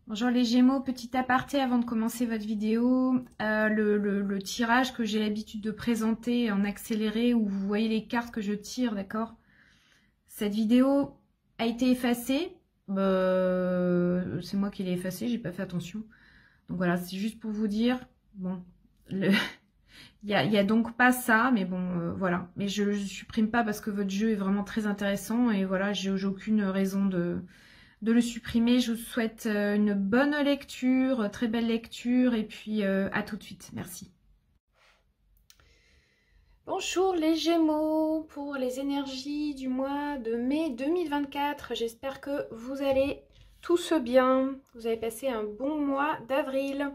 Bonjour les Gémeaux, petit aparté avant de commencer votre vidéo. Le tirage que j'ai l'habitude de présenter en accéléré où vous voyez les cartes que je tire, d'accord? Cette vidéo a été effacée. C'est moi qui l'ai effacée, j'ai pas fait attention. Donc voilà, c'est juste pour vous dire. Bon, il y a donc pas ça, mais bon, voilà. Mais je supprime pas parce que votre jeu est vraiment très intéressant et voilà, j'ai aucune raison de le supprimer. Je vous souhaite une bonne lecture, très belle lecture, et puis à tout de suite. Merci. Bonjour les Gémeaux, pour les énergies du mois de mai 2024. J'espère que vous allez tous bien. Vous avez passé un bon mois d'avril.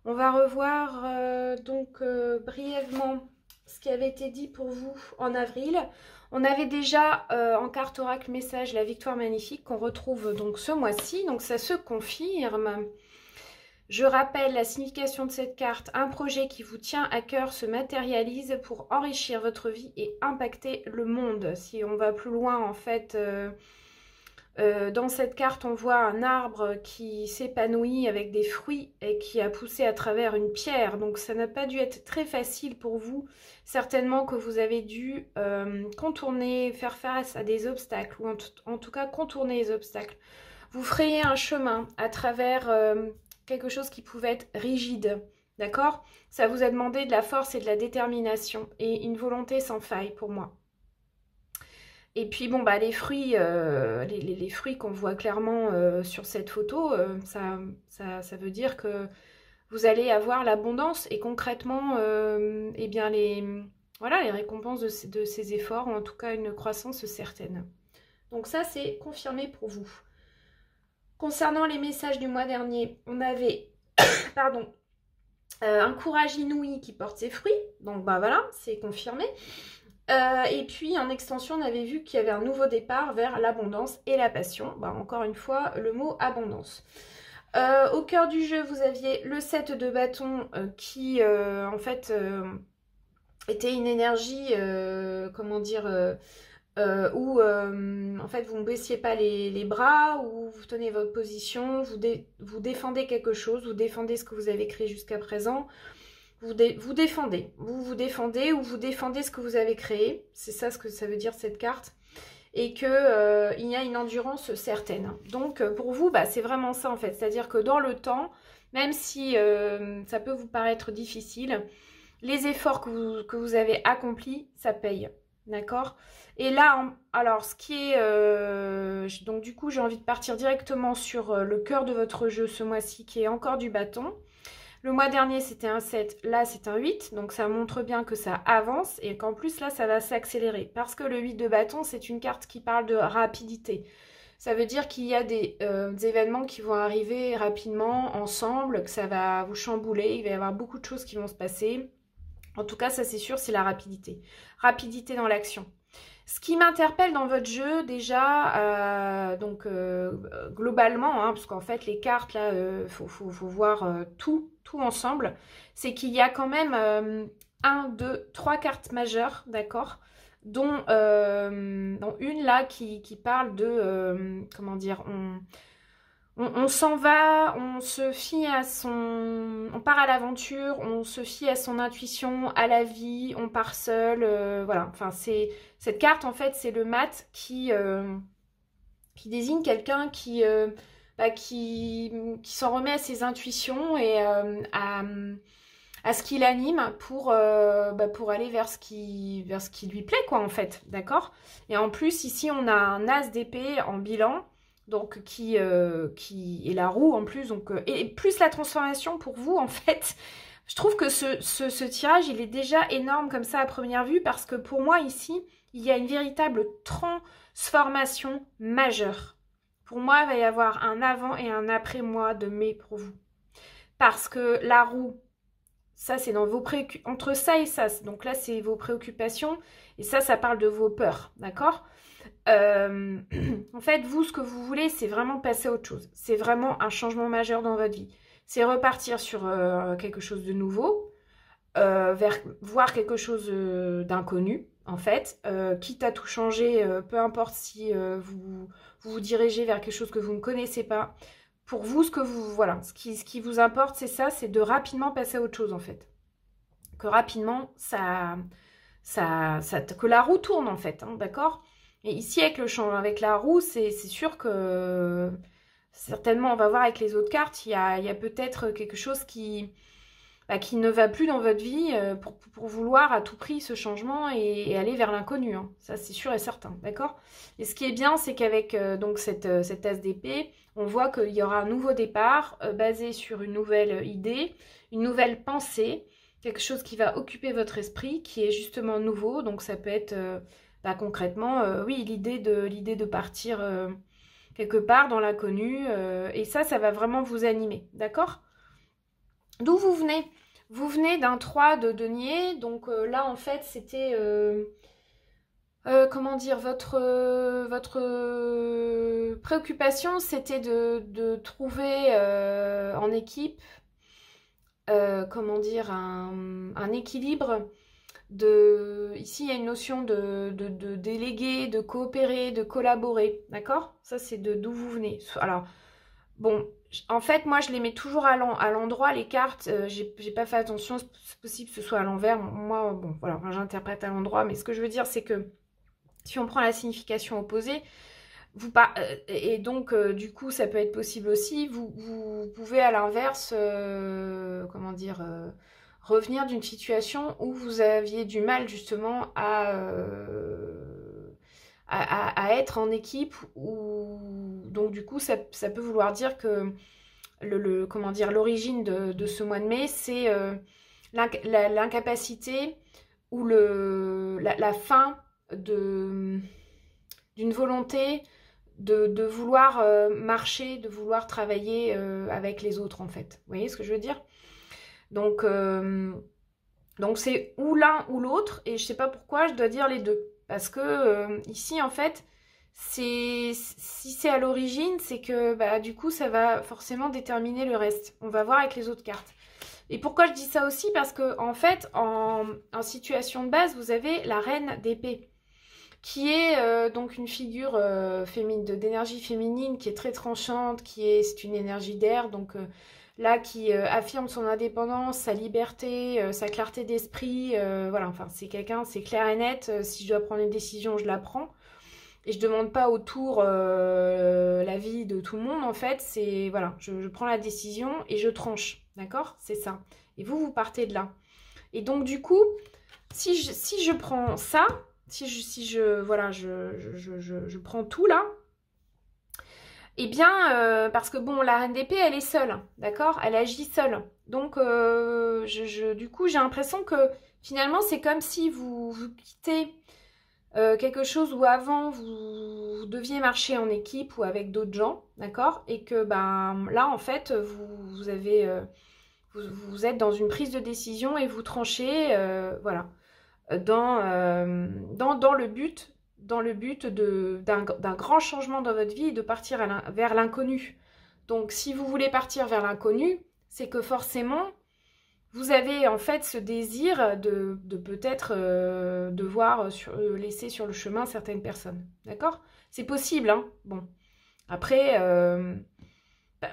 On va revoir brièvement ce qui avait été dit pour vous en avril. On avait déjà en carte oracle message la victoire magnifique qu'on retrouve donc ce mois-ci, donc ça se confirme. Je rappelle la signification de cette carte, un projet qui vous tient à cœur se matérialise pour enrichir votre vie et impacter le monde. Si on va plus loin en fait, dans cette carte on voit un arbre qui s'épanouit avec des fruits et qui a poussé à travers une pierre. Donc ça n'a pas dû être très facile pour vous. Certainement que vous avez dû contourner, faire face à des obstacles ou en tout cas contourner les obstacles. Vous frayez un chemin à travers quelque chose qui pouvait être rigide, d'accord? Ça vous a demandé de la force et de la détermination et une volonté sans faille pour moi. Et puis bon bah les fruits, les fruits qu'on voit clairement sur cette photo, ça veut dire que vous allez avoir l'abondance et concrètement, eh bien voilà, les récompenses de ces efforts, ou en tout cas une croissance certaine. Donc ça c'est confirmé pour vous. Concernant les messages du mois dernier, on avait pardon, un courage inouï qui porte ses fruits. Donc bah voilà, c'est confirmé. Et puis en extension, on avait vu qu'il y avait un nouveau départ vers l'abondance et la passion. Bah, encore une fois, le mot abondance. Au cœur du jeu, vous aviez le 7 de bâton qui en fait était une énergie, comment dire, où en fait vous ne baissiez pas les bras, où vous tenez votre position, vous défendez quelque chose, vous défendez ce que vous avez créé jusqu'à présent, vous défendez ou vous défendez ce que vous avez créé, c'est ça ce que ça veut dire cette carte, et que il y a une endurance certaine. Donc pour vous, bah, c'est vraiment ça en fait, c'est-à-dire que dans le temps, même si ça peut vous paraître difficile, les efforts que vous avez accomplis, ça paye. D'accord? Et là, alors, ce qui est... donc, du coup, j'ai envie de partir directement sur le cœur de votre jeu ce mois-ci, qui est encore du bâton. Le mois dernier, c'était un 7, là, c'est un 8. Donc, ça montre bien que ça avance et qu'en plus, là, ça va s'accélérer. Parce que le 8 de bâton, c'est une carte qui parle de rapidité. Ça veut dire qu'il y a des événements qui vont arriver rapidement, ensemble, que ça va vous chambouler. Il va y avoir beaucoup de choses qui vont se passer. En tout cas, ça c'est sûr, c'est la rapidité. Rapidité dans l'action. Ce qui m'interpelle dans votre jeu, déjà, globalement, hein, parce qu'en fait, les cartes, là, faut voir tout ensemble, c'est qu'il y a quand même 1, 2, 3 cartes majeures, d'accord, dont une là qui parle de, comment dire, on s'en va, on se fie à on part à l'aventure, on se fie à son intuition, à la vie, on part seul, voilà. Enfin, cette carte en fait, c'est le mat qui désigne quelqu'un qui s'en remet à ses intuitions et à ce qui l'anime pour aller vers ce qui lui plaît quoi en fait, d'accord. Et en plus ici on a un as d'épée en bilan. Donc qui est la roue en plus, donc et plus la transformation pour vous en fait. Je trouve que ce tirage il est déjà énorme comme ça à première vue parce que pour moi ici il y a une véritable transformation majeure. Pour moi il va y avoir un avant et un après mois de mai pour vous. Parce que la roue, ça c'est dans vos préoccupations, entre ça et ça, donc là c'est vos préoccupations et ça parle de vos peurs, d'accord. En fait, vous, ce que vous voulez, c'est vraiment passer à autre chose. C'est vraiment un changement majeur dans votre vie. C'est repartir sur quelque chose de nouveau, voir quelque chose d'inconnu, en fait. Quitte à tout changer, peu importe si vous dirigez vers quelque chose que vous ne connaissez pas, pour vous, voilà, ce qui vous importe, c'est ça, c'est de rapidement passer à autre chose, en fait. Que rapidement, que la roue tourne, en fait, hein, d'accord? Et ici, avec la roue, c'est sûr que certainement, on va voir avec les autres cartes, il y a peut-être quelque chose qui ne va plus dans votre vie pour vouloir à tout prix ce changement et aller vers l'inconnu. Hein. Ça, c'est sûr et certain, d'accord? Et ce qui est bien, c'est qu'avec donc cette as d'épée, on voit qu'il y aura un nouveau départ basé sur une nouvelle idée, une nouvelle pensée, quelque chose qui va occuper votre esprit, qui est justement nouveau. Donc, ça peut être concrètement, oui, l'idée de partir quelque part dans l'inconnu. Et ça va vraiment vous animer, d'accord? D'où vous venez? Vous venez d'un 3 de denier, donc là en fait c'était, comment dire, votre préoccupation c'était de trouver en équipe, comment dire, un équilibre. Ici il y a une notion de déléguer, de coopérer, de collaborer, d'accord? Ça c'est d'où vous venez. Alors, bon, en fait, moi, je les mets toujours à l'endroit, les cartes. J'ai pas fait attention, c'est possible que ce soit à l'envers. Moi, bon, voilà, j'interprète à l'endroit. Mais ce que je veux dire, c'est que si on prend la signification opposée, et donc, du coup, ça peut être possible aussi. Vous pouvez, à l'inverse, comment dire, revenir d'une situation où vous aviez du mal, justement, à être en équipe, donc du coup ça peut vouloir dire que comment dire, l'origine de ce mois de mai, c'est l'incapacité ou la fin d'une volonté de vouloir marcher, de vouloir travailler avec les autres, en fait. Vous voyez ce que je veux dire? Donc c'est ou l'un ou l'autre, et je sais pas pourquoi je dois dire les deux. Parce que ici, en fait, si c'est à l'origine, c'est que du coup, ça va forcément déterminer le reste. On va voir avec les autres cartes. Et pourquoi je dis ça aussi? Parce que en fait, en situation de base, vous avez la reine d'épée, qui est donc une figure d'énergie féminine qui est très tranchante, c'est une énergie d'air, donc là qui affirme son indépendance, sa liberté, sa clarté d'esprit, voilà, enfin c'est quelqu'un, c'est clair et net, si je dois prendre une décision, je la prends, et je demande pas autour l'avis de tout le monde, en fait, c'est, voilà, je prends la décision et je tranche, d'accord? C'est ça. Et vous partez de là. Et donc du coup, si je prends ça, voilà, je prends tout là, eh bien, parce que bon, la reine d'épée, elle est seule, d'accord? Elle agit seule. Donc, du coup, j'ai l'impression que finalement, c'est comme si vous quittez quelque chose où avant, vous deviez marcher en équipe ou avec d'autres gens, d'accord? Et que là, en fait, vous êtes dans une prise de décision et vous tranchez, voilà, dans le but d'un grand changement dans votre vie et de partir vers l'inconnu. Donc, si vous voulez partir vers l'inconnu, c'est que forcément, vous avez en fait ce désir de peut-être devoir laisser sur le chemin certaines personnes. D'accord? C'est possible, hein? Bon. Après,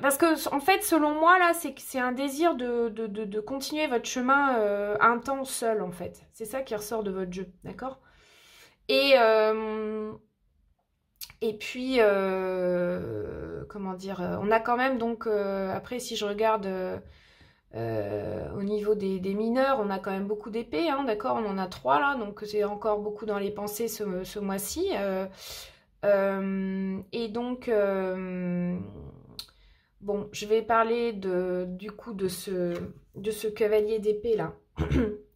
parce que, en fait, selon moi, là, c'est un désir de continuer votre chemin un temps seul, en fait. C'est ça qui ressort de votre jeu, d'accord? Et puis, comment dire, on a quand même, donc, après, si je regarde au niveau des mineurs, on a quand même beaucoup d'épées, hein, d'accord? On en a 3, là, donc c'est encore beaucoup dans les pensées ce mois-ci. Et donc... bon, je vais parler du coup de ce cavalier d'épée là,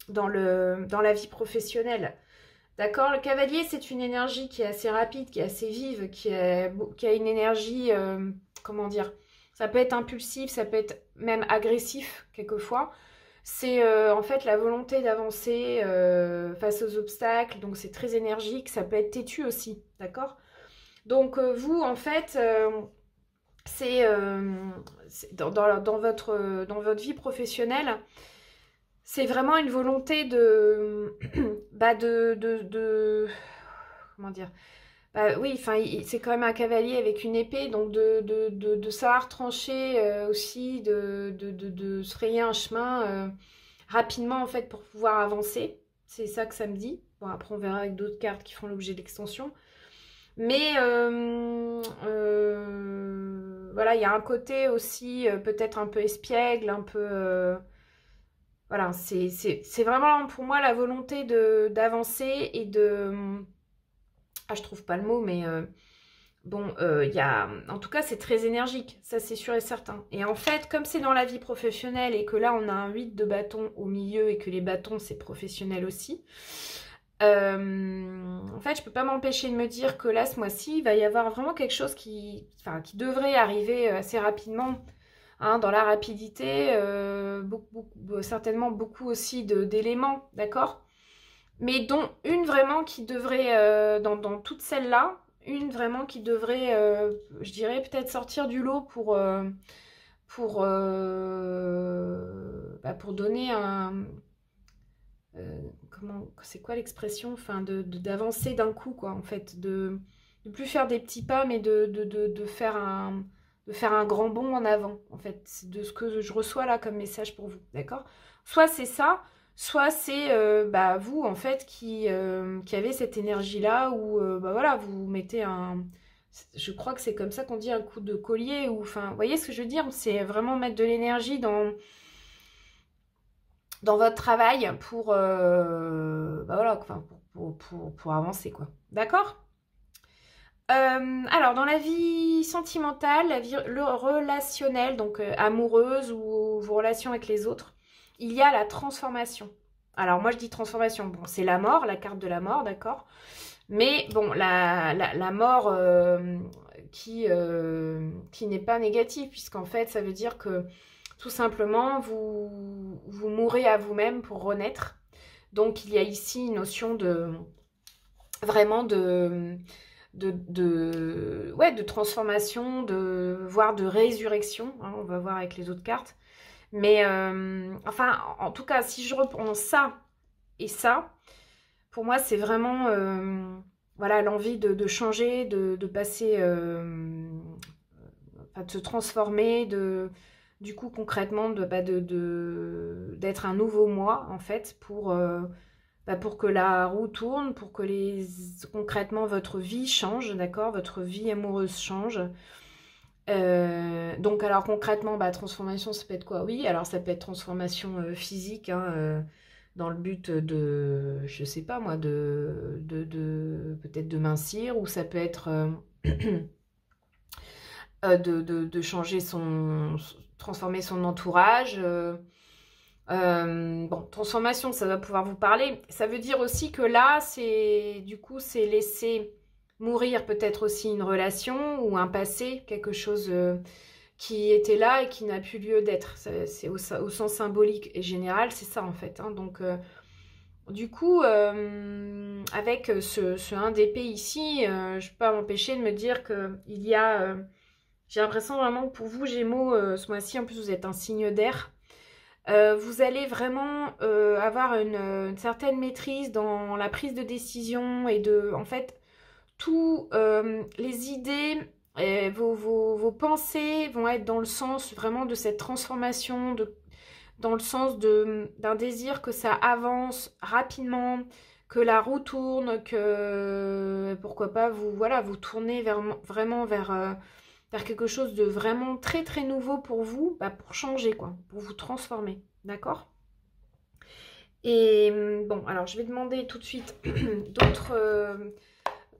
dans la vie professionnelle. D'accord? Le cavalier, c'est une énergie qui est assez rapide, qui est assez vive, qui a une énergie, comment dire, ça peut être impulsif, ça peut être même agressif quelquefois. C'est en fait la volonté d'avancer face aux obstacles, donc c'est très énergique, ça peut être têtu aussi, d'accord? Donc vous, en fait... c'est dans votre vie professionnelle, c'est vraiment une volonté comment dire, Bah oui, enfin, c'est quand même un cavalier avec une épée, donc de savoir trancher aussi, de se frayer un chemin rapidement, en fait, pour pouvoir avancer. C'est ça que ça me dit. Bon, après, on verra avec d'autres cartes qui font l'objet d'extension. Mais voilà, il y a un côté aussi peut-être un peu espiègle, un peu... voilà, c'est vraiment pour moi la volonté d'avancer et de... Ah, je trouve pas le mot, mais bon, il y a... En tout cas, c'est très énergique, ça c'est sûr et certain. Et en fait, comme c'est dans la vie professionnelle et que là, on a un 8 de bâton au milieu et que les bâtons, c'est professionnel aussi, en fait, je peux pas m'empêcher de me dire que là, ce mois-ci, il va y avoir vraiment quelque chose qui devrait arriver assez rapidement, hein, dans la rapidité, certainement beaucoup aussi d'éléments, d'accord? Mais dont une vraiment qui devrait, dans toutes celles-là, une vraiment qui devrait, je dirais, peut-être sortir du lot pour donner un... c'est quoi l'expression? Enfin, d'avancer d'un coup, quoi, en fait. De plus faire des petits pas, mais de faire un grand bond en avant, en fait. C'est de ce que je reçois là comme message pour vous, d'accord? Soit c'est ça, soit c'est vous, en fait, qui avez cette énergie-là, où, voilà, vous mettez un... Je crois que c'est comme ça qu'on dit un coup de collier, ou, enfin, vous voyez ce que je veux dire? C'est vraiment mettre de l'énergie dans votre travail pour, voilà, enfin, pour avancer, quoi. D'accord? Alors, dans la vie sentimentale, le relationnel, donc amoureuse ou vos relations avec les autres, il y a la transformation. Alors, moi, je dis transformation. Bon, c'est la mort, la carte de la mort, d'accord? Mais bon, la mort qui n'est pas négative, puisqu'en fait, ça veut dire que tout simplement, vous mourrez à vous-même pour renaître. Donc, il y a ici une notion vraiment de transformation, voire de résurrection, hein, on va voir avec les autres cartes. Mais enfin, en tout cas, si je reprends ça et ça, pour moi, c'est vraiment voilà, l'envie de changer, de passer, de se transformer, du coup, concrètement, d'être un nouveau moi, en fait, pour que la roue tourne, pour que concrètement votre vie change, d'accord? Votre vie amoureuse change. Donc, alors concrètement, transformation, ça peut être quoi? Oui, alors ça peut être transformation physique, hein, dans le but je sais pas moi, peut-être de mincir, ou ça peut être de changer transformer son entourage. Bon, transformation, ça va pouvoir vous parler. Ça veut dire aussi que là, c'est laisser mourir peut-être aussi une relation ou un passé, quelque chose qui était là et qui n'a plus lieu d'être. C'est au sens symbolique et général, c'est ça en fait, hein. Donc, du coup, avec ce 1 d'épée ici, je ne peux pas m'empêcher de me dire qu'il y a... j'ai l'impression vraiment que pour vous, Gémeaux, ce mois-ci, en plus, vous êtes un signe d'air. Vous allez vraiment avoir une certaine maîtrise dans la prise de décision et en fait, tous les idées, vos pensées vont être dans le sens vraiment de cette transformation, dans le sens d'un désir que ça avance rapidement, que la roue tourne, que pourquoi pas vous tournez vraiment vers quelque chose de vraiment très très nouveau pour vous, pour changer, quoi, pour vous transformer, d'accord? Et bon, alors je vais demander tout de suite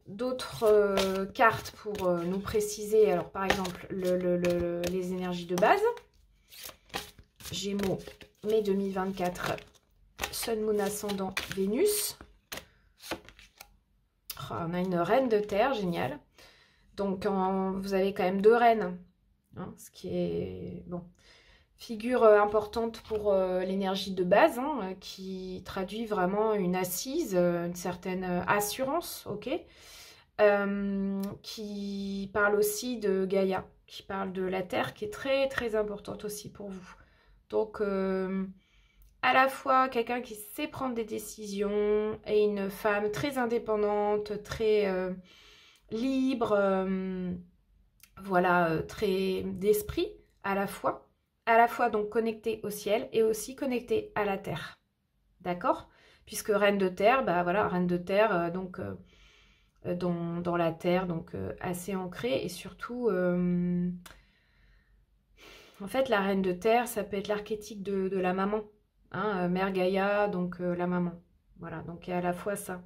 d'autres cartes pour nous préciser, alors par exemple les énergies de base. Gémeaux, mai 2024, Sun, Moon, Ascendant, Vénus. Oh, on a une reine de terre, génial. Donc, vous avez quand même 2 reines, hein, ce qui est, bon, figure importante pour l'énergie de base, hein, qui traduit vraiment une assise, une certaine assurance, ok, qui parle aussi de Gaïa, qui parle de la Terre, qui est très, très importante aussi pour vous. Donc, à la fois quelqu'un qui sait prendre des décisions et une femme très indépendante, très... libre, voilà, très d'esprit à la fois donc connecté au ciel et aussi connecté à la terre, d'accord? Puisque reine de terre, bah voilà, reine de terre, donc dans la terre, donc assez ancrée et surtout, en fait, la reine de terre, ça peut être l'archétype de la maman, hein, Mère Gaïa, donc la maman, voilà, donc il y a à la fois ça.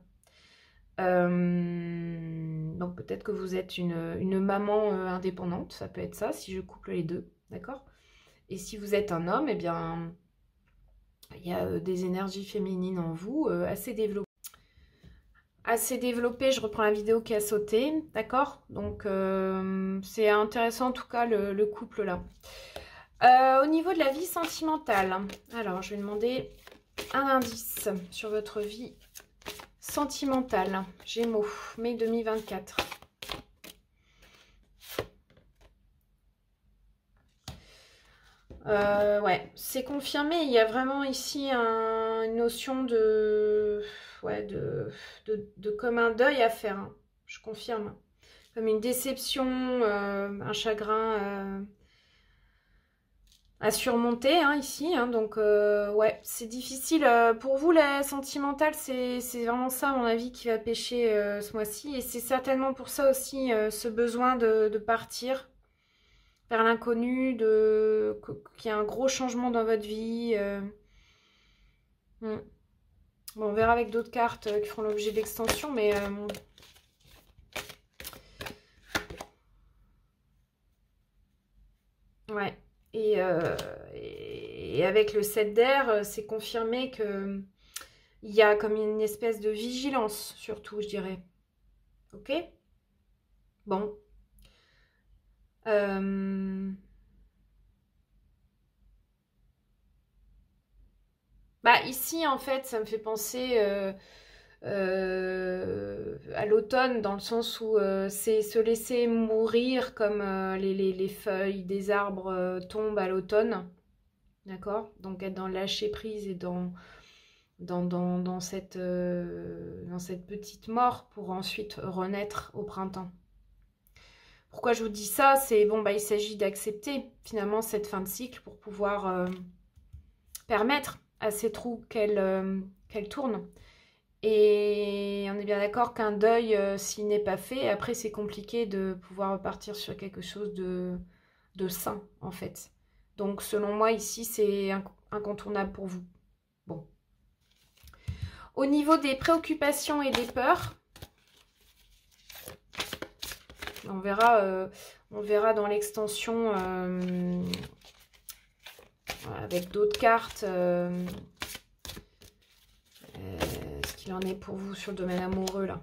Donc peut-être que vous êtes une maman indépendante, ça peut être ça, si je couple les deux, d'accord? Et si vous êtes un homme, eh bien, il y a des énergies féminines en vous assez développées. Assez développées, je reprends la vidéo qui a sauté, d'accord? Donc c'est intéressant en tout cas le couple là. Au niveau de la vie sentimentale, alors je vais demander un indice sur votre vie sentimentale. Gémeaux, mai 2024. Ouais, c'est confirmé. Il y a vraiment ici une notion ouais, comme un deuil à faire. Hein. Je confirme. Comme une déception, un chagrin à surmonter hein, ici. Hein, donc, ouais, c'est difficile. Pour vous, la sentimentale, c'est vraiment ça, à mon avis, qui va pêcher ce mois-ci. Et c'est certainement pour ça aussi ce besoin de partir vers l'inconnu, qu'il y a un gros changement dans votre vie. Bon, on verra avec d'autres cartes qui feront l'objet d'extension, mais... ouais. Et avec le 7 d'air, c'est confirmé que il y a comme une espèce de vigilance, surtout, je dirais. Ok? Bon. Bah, ici, en fait, ça me fait penser à l'automne, dans le sens où c'est se laisser mourir comme les feuilles des arbres tombent à l'automne. D'accord? Donc être dans le lâcher prise et dans cette petite mort pour ensuite renaître au printemps. Pourquoi je vous dis ça? C'est bon, bah, il s'agit d'accepter finalement cette fin de cycle pour pouvoir permettre à ces trous qu'elle tourne. Et on est bien d'accord qu'un deuil, s'il n'est pas fait, après c'est compliqué de pouvoir repartir sur quelque chose de sain en fait. Donc selon moi ici c'est incontournable pour vous. Bon. Au niveau des préoccupations et des peurs, on verra dans l'extension avec d'autres cartes ce qu'il en est pour vous sur le domaine amoureux là.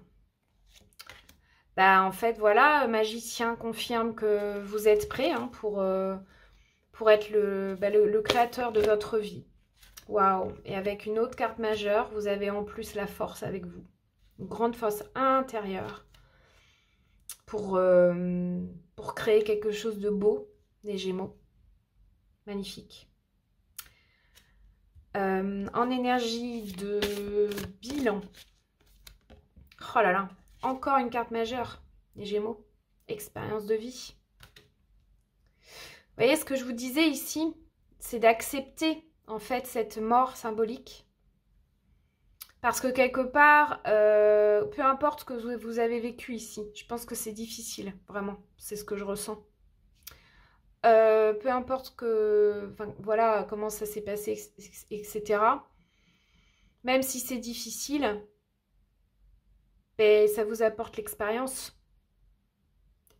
Bah en fait voilà, magicien confirme que vous êtes prêt hein, pour être le créateur de votre vie. Waouh! Et avec une autre carte majeure, vous avez en plus la force avec vous. Une grande force intérieure pour créer quelque chose de beau, les Gémeaux. Magnifique. En énergie de bilan. Oh là là, encore une carte majeure, les Gémeaux. Expérience de vie. Vous voyez ce que je vous disais ici, c'est d'accepter en fait cette mort symbolique. Parce que quelque part, peu importe ce que vous avez vécu ici, je pense que c'est difficile, vraiment, c'est ce que je ressens. Peu importe voilà, comment ça s'est passé, etc. Même si c'est difficile, ben, ça vous apporte l'expérience.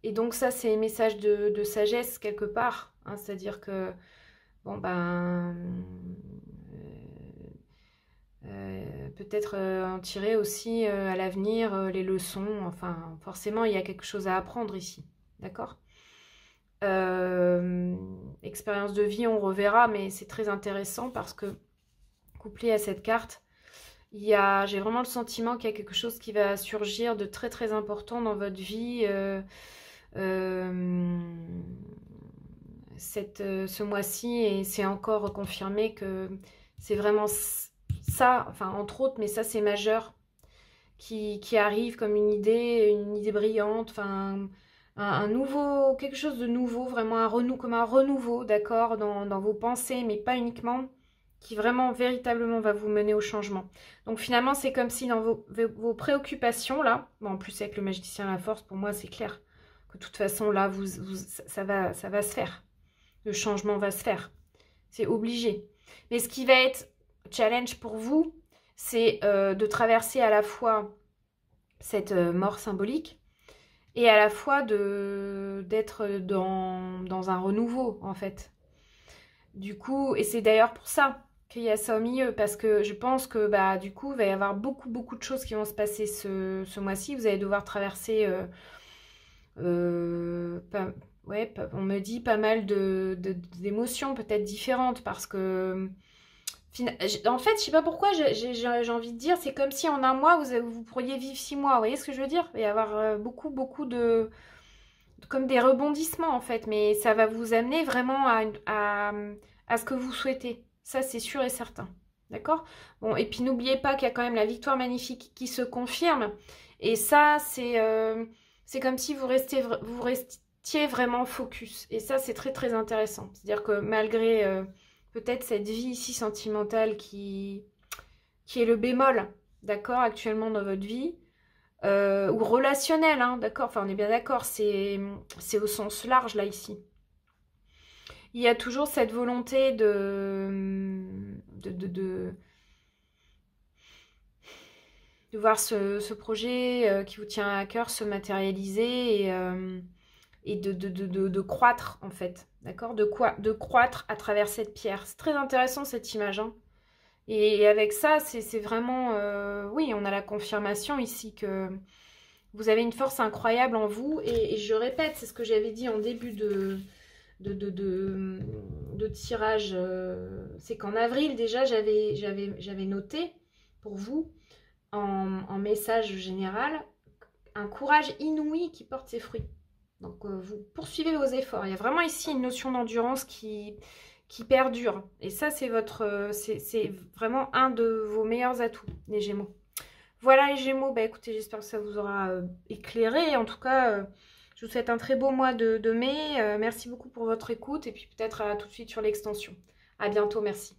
Et donc ça, c'est un message de sagesse quelque part. Hein, c'est-à-dire que, bon ben... peut-être en tirer aussi à l'avenir les leçons. Enfin, forcément, il y a quelque chose à apprendre ici. D'accord ? Expérience de vie, on reverra, mais c'est très intéressant parce que, couplé à cette carte, j'ai vraiment le sentiment qu'il y a quelque chose qui va surgir de très très important dans votre vie ce mois-ci, et c'est encore confirmé que c'est vraiment ça, enfin entre autres, mais ça c'est majeur, qui arrive comme une idée brillante, enfin un nouveau, quelque chose de nouveau, vraiment comme un renouveau, d'accord, dans vos pensées, mais pas uniquement, qui vraiment, véritablement va vous mener au changement. Donc finalement, c'est comme si dans vos préoccupations, là, bon, en plus avec le magicien à la force, pour moi, c'est clair que de toute façon, là, ça va se faire. Le changement va se faire. C'est obligé. Mais ce qui va être challenge pour vous, c'est de traverser à la fois cette mort symbolique et à la fois d'être dans un renouveau, en fait. Du coup, et c'est d'ailleurs pour ça qu'il y a ça au milieu, parce que je pense que bah du coup, il va y avoir beaucoup de choses qui vont se passer ce mois-ci. Vous allez devoir traverser, on me dit pas mal d'émotions peut-être différentes, parce que en fait, je sais pas pourquoi, j'ai envie de dire, c'est comme si en un mois, vous pourriez vivre 6 mois. Vous voyez ce que je veux dire? Il va y avoir beaucoup comme des rebondissements en fait, mais ça va vous amener vraiment à ce que vous souhaitez. Ça, c'est sûr et certain. D'accord? Bon, et puis n'oubliez pas qu'il y a quand même la victoire magnifique qui se confirme. Et ça, c'est comme si vous restiez vraiment focus. Et ça, c'est très intéressant. C'est-à-dire que malgré peut-être cette vie ici sentimentale qui est le bémol, d'accord, actuellement dans votre vie, ou relationnel, hein, d'accord, enfin on est bien d'accord, c'est au sens large là ici. Il y a toujours cette volonté de voir ce projet qui vous tient à cœur se matérialiser et de croître en fait, d'accord, de croître à travers cette pierre. C'est très intéressant cette image, hein. Et avec ça, c'est vraiment, oui, on a la confirmation ici que vous avez une force incroyable en vous. Et je répète, c'est ce que j'avais dit en début de tirage. C'est qu'en avril, déjà, j'avais noté pour vous, en message général, un courage inouï qui porte ses fruits. Donc, vous poursuivez vos efforts. Il y a vraiment ici une notion d'endurance qui perdure. Et ça, c'est vraiment un de vos meilleurs atouts, les Gémeaux. Voilà les Gémeaux, bah écoutez, j'espère que ça vous aura éclairé. En tout cas, je vous souhaite un très beau mois de mai. Merci beaucoup pour votre écoute et puis peut-être à tout de suite sur l'extension. À bientôt, merci.